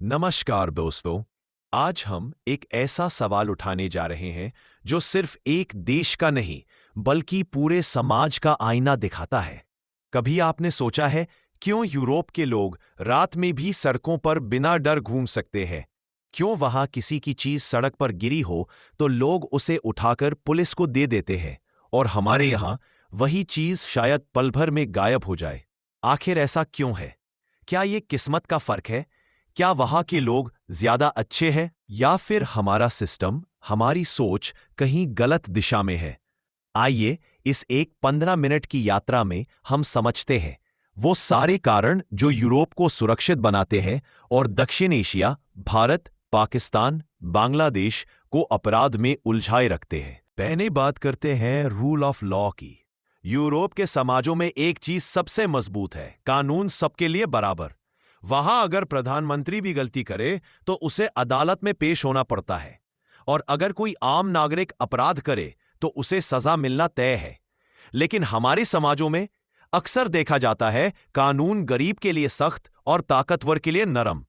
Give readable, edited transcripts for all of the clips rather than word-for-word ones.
नमस्कार दोस्तों। आज हम एक ऐसा सवाल उठाने जा रहे हैं जो सिर्फ एक देश का नहीं बल्कि पूरे समाज का आईना दिखाता है। कभी आपने सोचा है क्यों यूरोप के लोग रात में भी सड़कों पर बिना डर घूम सकते हैं? क्यों वहां किसी की चीज सड़क पर गिरी हो तो लोग उसे उठाकर पुलिस को दे देते हैं और हमारे यहाँ वही चीज शायद पल भर में गायब हो जाए? आखिर ऐसा क्यों है? क्या ये किस्मत का फर्क है? क्या वहां के लोग ज्यादा अच्छे हैं या फिर हमारा सिस्टम, हमारी सोच कहीं गलत दिशा में है? आइए इस एक 15 मिनट की यात्रा में हम समझते हैं वो सारे कारण जो यूरोप को सुरक्षित बनाते हैं और दक्षिण एशिया, भारत, पाकिस्तान, बांग्लादेश को अपराध में उलझाए रखते हैं। पहले बात करते हैं रूल ऑफ लॉ की। यूरोप के समाजों में एक चीज सबसे मजबूत है, कानून सबके लिए बराबर। वहां अगर प्रधानमंत्री भी गलती करे तो उसे अदालत में पेश होना पड़ता है, और अगर कोई आम नागरिक अपराध करे तो उसे सजा मिलना तय है। लेकिन हमारे समाजों में अक्सर देखा जाता है कानून गरीब के लिए सख्त और ताकतवर के लिए नरम।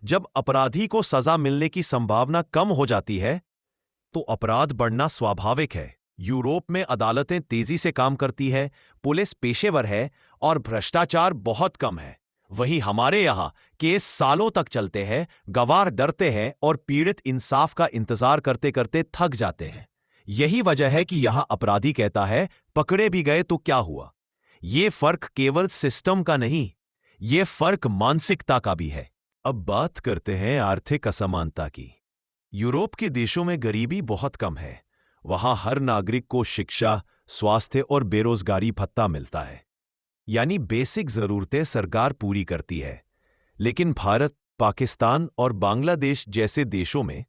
जब अपराधी को सजा मिलने की संभावना कम हो जाती है तो अपराध बढ़ना स्वाभाविक है। यूरोप में अदालतें तेजी से काम करती है, पुलिस पेशेवर है और भ्रष्टाचार बहुत कम है। वहीं हमारे यहां केस सालों तक चलते हैं, गवाह डरते हैं और पीड़ित इंसाफ का इंतजार करते करते थक जाते हैं। यही वजह है कि यहां अपराधी कहता है पकड़े भी गए तो क्या हुआ। यह फर्क केवल सिस्टम का नहीं, यह फर्क मानसिकता का भी है। अब बात करते हैं आर्थिक असमानता की। यूरोप के देशों में गरीबी बहुत कम है। वहां हर नागरिक को शिक्षा, स्वास्थ्य और बेरोजगारी भत्ता मिलता है, यानी बेसिक जरूरतें सरकार पूरी करती है। लेकिन भारत, पाकिस्तान और बांग्लादेश जैसे देशों में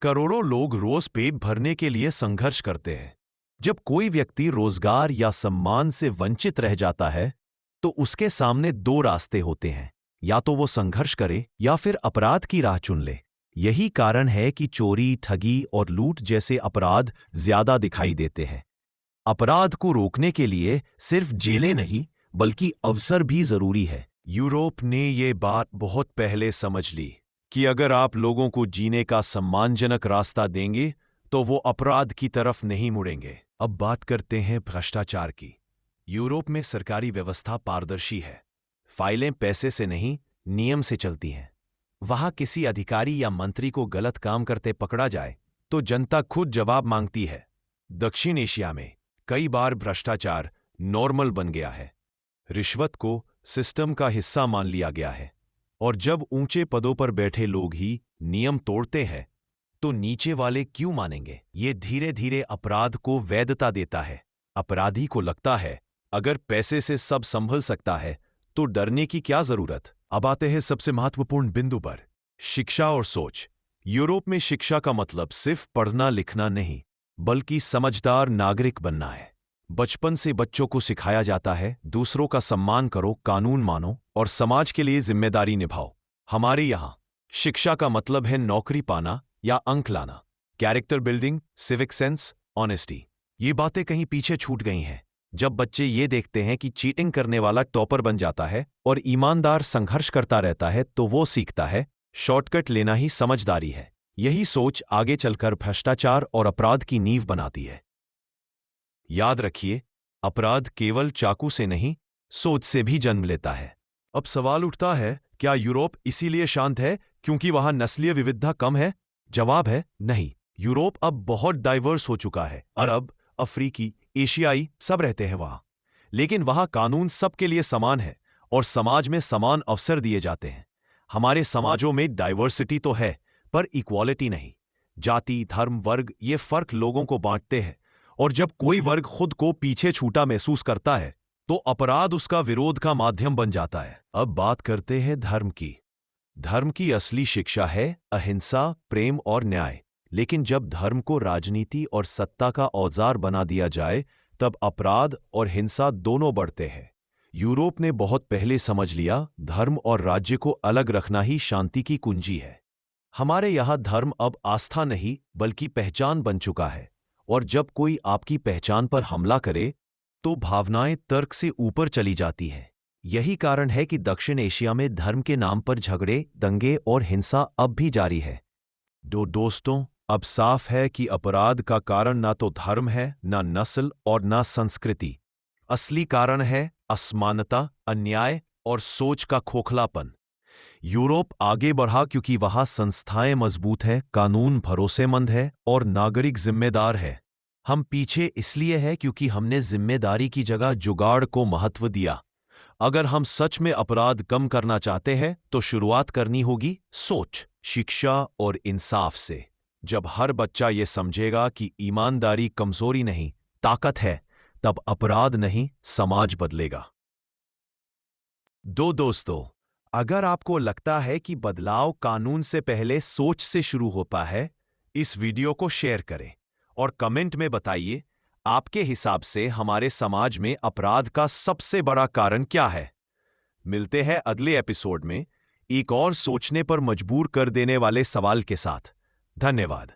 करोड़ों लोग रोज पेट भरने के लिए संघर्ष करते हैं। जब कोई व्यक्ति रोजगार या सम्मान से वंचित रह जाता है तो उसके सामने दो रास्ते होते हैं, या तो वो संघर्ष करे या फिर अपराध की राह चुन ले। यही कारण है कि चोरी, ठगी और लूट जैसे अपराध ज्यादा दिखाई देते हैं। अपराध को रोकने के लिए सिर्फ जेलें नहीं बल्कि अवसर भी जरूरी है। यूरोप ने ये बात बहुत पहले समझ ली कि अगर आप लोगों को जीने का सम्मानजनक रास्ता देंगे तो वो अपराध की तरफ नहीं मुड़ेंगे। अब बात करते हैं भ्रष्टाचार की। यूरोप में सरकारी व्यवस्था पारदर्शी है। फाइलें पैसे से नहीं, नियम से चलती हैं। वहां किसी अधिकारी या मंत्री को गलत काम करते पकड़ा जाए तो जनता खुद जवाब मांगती है। दक्षिण एशिया में कई बार भ्रष्टाचार नॉर्मल बन गया है। रिश्वत को सिस्टम का हिस्सा मान लिया गया है, और जब ऊंचे पदों पर बैठे लोग ही नियम तोड़ते हैं तो नीचे वाले क्यों मानेंगे? ये धीरे धीरे अपराध को वैधता देता है। अपराधी को लगता है अगर पैसे से सब संभल सकता है तो डरने की क्या जरूरत। अब आते हैं सबसे महत्वपूर्ण बिंदु पर, शिक्षा और सोच। यूरोप में शिक्षा का मतलब सिर्फ पढ़ना लिखना नहीं बल्कि समझदार नागरिक बनना है। बचपन से बच्चों को सिखाया जाता है दूसरों का सम्मान करो, कानून मानो और समाज के लिए जिम्मेदारी निभाओ। हमारे यहाँ शिक्षा का मतलब है नौकरी पाना या अंक लाना। Character building, civic sense, honesty, ये बातें कहीं पीछे छूट गई हैं। जब बच्चे ये देखते हैं कि चीटिंग करने वाला टॉपर बन जाता है और ईमानदार संघर्ष करता रहता है तो वो सीखता है शॉर्टकट लेना ही समझदारी है। यही सोच आगे चलकर भ्रष्टाचार और अपराध की नींव बनाती है। याद रखिए, अपराध केवल चाकू से नहीं, सोच से भी जन्म लेता है। अब सवाल उठता है, क्या यूरोप इसीलिए शांत है क्योंकि वहां नस्लीय विविधता कम है? जवाब है नहीं। यूरोप अब बहुत डाइवर्स हो चुका है। अरब, अफ्रीकी, एशियाई सब रहते हैं वहां। लेकिन वहां कानून सबके लिए समान है और समाज में समान अवसर दिए जाते हैं। हमारे समाजों में डाइवर्सिटी तो है पर इक्वालिटी नहीं। जाति, धर्म, वर्ग ये फर्क लोगों को बांटते हैं, और जब कोई वर्ग खुद को पीछे छूटा महसूस करता है तो अपराध उसका विरोध का माध्यम बन जाता है। अब बात करते हैं धर्म की। धर्म की असली शिक्षा है अहिंसा, प्रेम और न्याय। लेकिन जब धर्म को राजनीति और सत्ता का औजार बना दिया जाए तब अपराध और हिंसा दोनों बढ़ते हैं। यूरोप ने बहुत पहले समझ लिया धर्म और राज्य को अलग रखना ही शांति की कुंजी है। हमारे यहाँ धर्म अब आस्था नहीं बल्कि पहचान बन चुका है, और जब कोई आपकी पहचान पर हमला करे तो भावनाएं तर्क से ऊपर चली जाती हैं। यही कारण है कि दक्षिण एशिया में धर्म के नाम पर झगड़े, दंगे और हिंसा अब भी जारी है। दोस्तों, अब साफ है कि अपराध का कारण ना तो धर्म है, ना नस्ल और ना संस्कृति। असली कारण है असमानता, अन्याय और सोच का खोखलापन। यूरोप आगे बढ़ा क्योंकि वहां संस्थाएं मजबूत हैं, कानून भरोसेमंद है और नागरिक जिम्मेदार है। हम पीछे इसलिए है क्योंकि हमने जिम्मेदारी की जगह जुगाड़ को महत्व दिया। अगर हम सच में अपराध कम करना चाहते हैं तो शुरुआत करनी होगी सोच, शिक्षा और इंसाफ से। जब हर बच्चा ये समझेगा कि ईमानदारी कमजोरी नहीं, ताकत है, तब अपराध नहीं, समाज बदलेगा। दोस्तों, अगर आपको लगता है कि बदलाव कानून से पहले सोच से शुरू होता है, इस वीडियो को शेयर करें और कमेंट में बताइए आपके हिसाब से हमारे समाज में अपराध का सबसे बड़ा कारण क्या है। मिलते हैं अगले एपिसोड में एक और सोचने पर मजबूर कर देने वाले सवाल के साथ। धन्यवाद।